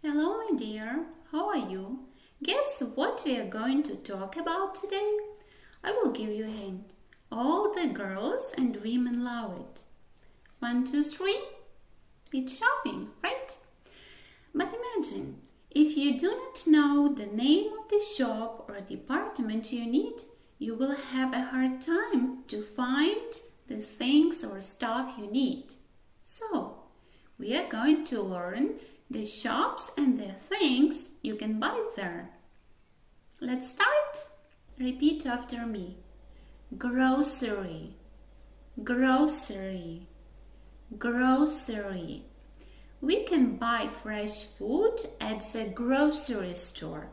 Hello, my dear. How are you? Guess what we are going to talk about today? I will give you a hint. All the girls and women love it. 1, 2, 3. It's shopping, right? But imagine, if you do not know the name of the shop or department you need, you will have a hard time to find the things or stuff you need. So, we are going to learn the shops and the things you can buy there. Let's start. Repeat after me. Grocery, grocery, grocery. We can buy fresh food at the grocery store.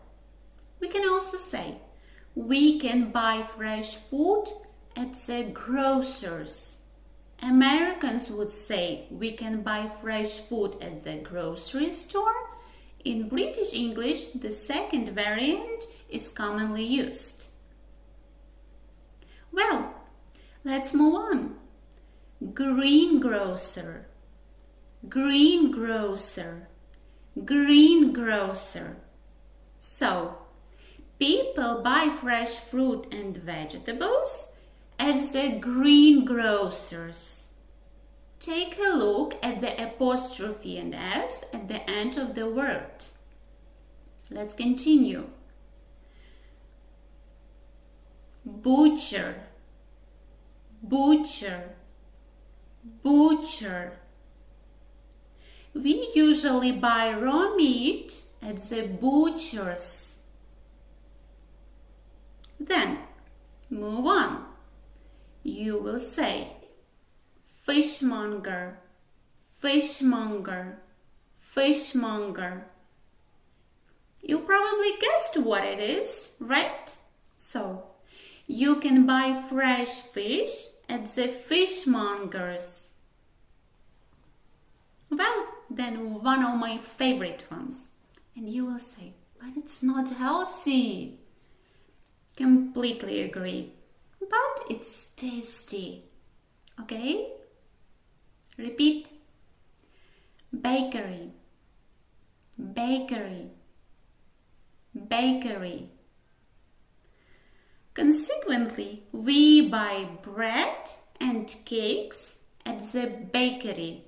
We can also say, we can buy fresh food at the grocer's. Americans would say we can buy fresh food at the grocery store. In British English, the second variant is commonly used. Well, let's move on. Greengrocer, greengrocer, greengrocer. So, people buy fresh fruit and vegetables at the greengrocers. Take a look at the apostrophe and S at the end of the word. Let's continue. Butcher, butcher, butcher. We usually buy raw meat at the butcher's. Then, move on. You will say fishmonger, fishmonger, fishmonger. You probably guessed what it is, right? So, you can buy fresh fish at the fishmongers. Well, then one of my favorite ones. And you will say, but it's not healthy. Completely agree. But it's tasty. Okay? Repeat. Bakery, bakery, bakery. Consequently, we buy bread and cakes at the bakery,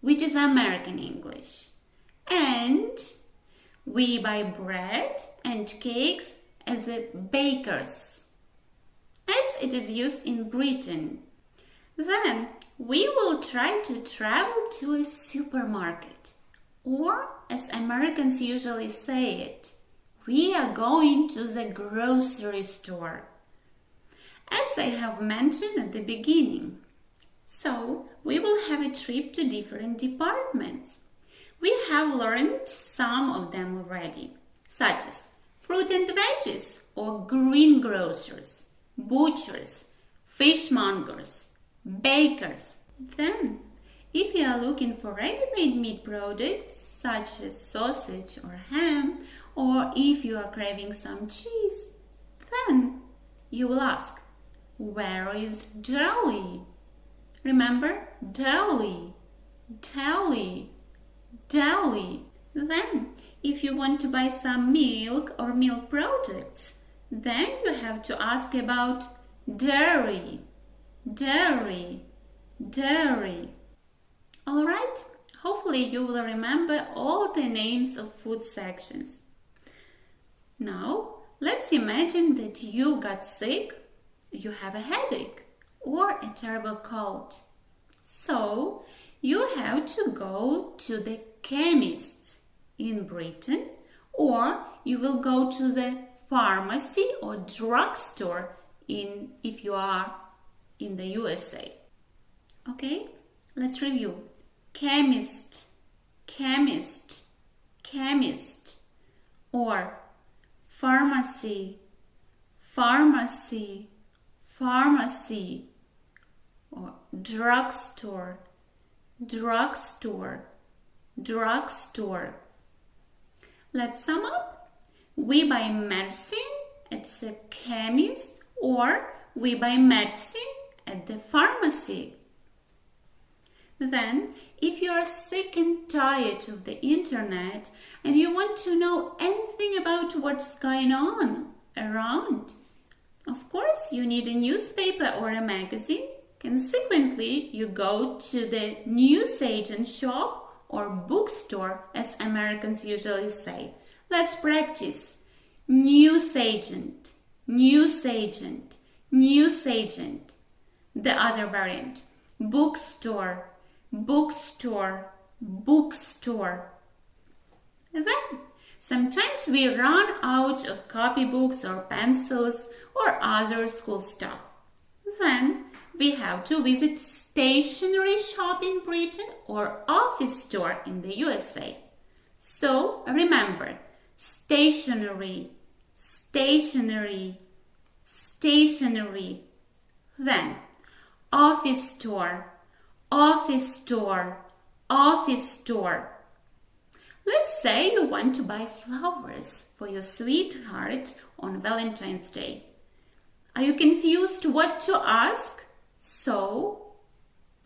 which is American English. And we buy bread and cakes at the baker's, as it is used in Britain. Then we will try to travel to a supermarket, or as Americans usually say it, we are going to the grocery store, as I have mentioned at the beginning. So we will have a trip to different departments. We have learned some of them already, such as fruit and veggies or greengrocers, butchers, fishmongers, bakers. Then, if you are looking for ready-made meat products such as sausage or ham, or if you are craving some cheese, then you will ask, where is Deli? Remember, Deli, Deli, Deli. Then, if you want to buy some milk or milk products, then you have to ask about dairy, dairy, dairy. All right, hopefully you will remember all the names of food sections. Now, let's imagine that you got sick, you have a headache or a terrible cold. So, you have to go to the chemist in Britain, or you will go to the pharmacy or drugstore if you are in the USA. Okay, let's review. Chemist, chemist, chemist, or pharmacy, pharmacy, pharmacy, or drugstore, drugstore, drugstore. Let's sum up. We buy medicine at the chemist, or we buy medicine at the pharmacy. Then, if you are sick and tired of the internet and you want to know anything about what's going on around, of course you need a newspaper or a magazine. Consequently, you go to the NEWSAGENT shop or bookstore, as Americans usually say. Let's practice. NEWSAGENT, NEWSAGENT, NEWSAGENT. The other variant. Bookstore, bookstore, bookstore. Then, sometimes we run out of copybooks or pencils or other school stuff. Then, we have to visit stationery shop in Britain or office store in the USA. So, remember, stationery, stationery, stationery. Then, office store, office store, office store. Let's say you want to buy flowers for your sweetheart on Valentine's Day. Are you confused what to ask? So,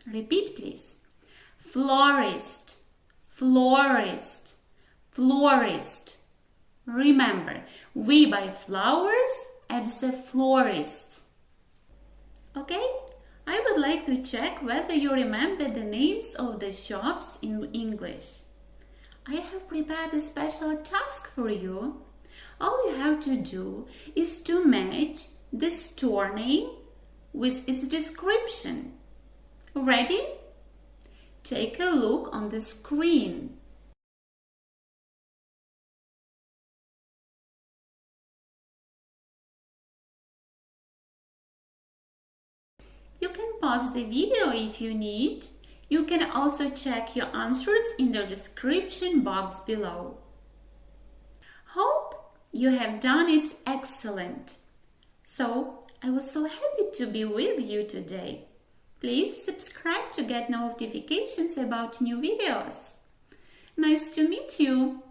repeat please. Florist, florist, florist. Remember, we buy flowers at the florist. Okay? I would like to check whether you remember the names of the shops in English. I have prepared a special task for you. All you have to do is to match the store name with its description. Ready? Take a look on the screen. You can pause the video if you need. You can also check your answers in the description box below. Hope you have done it excellent. So, I was so happy to be with you today. Please subscribe to get notifications about new videos. Nice to meet you.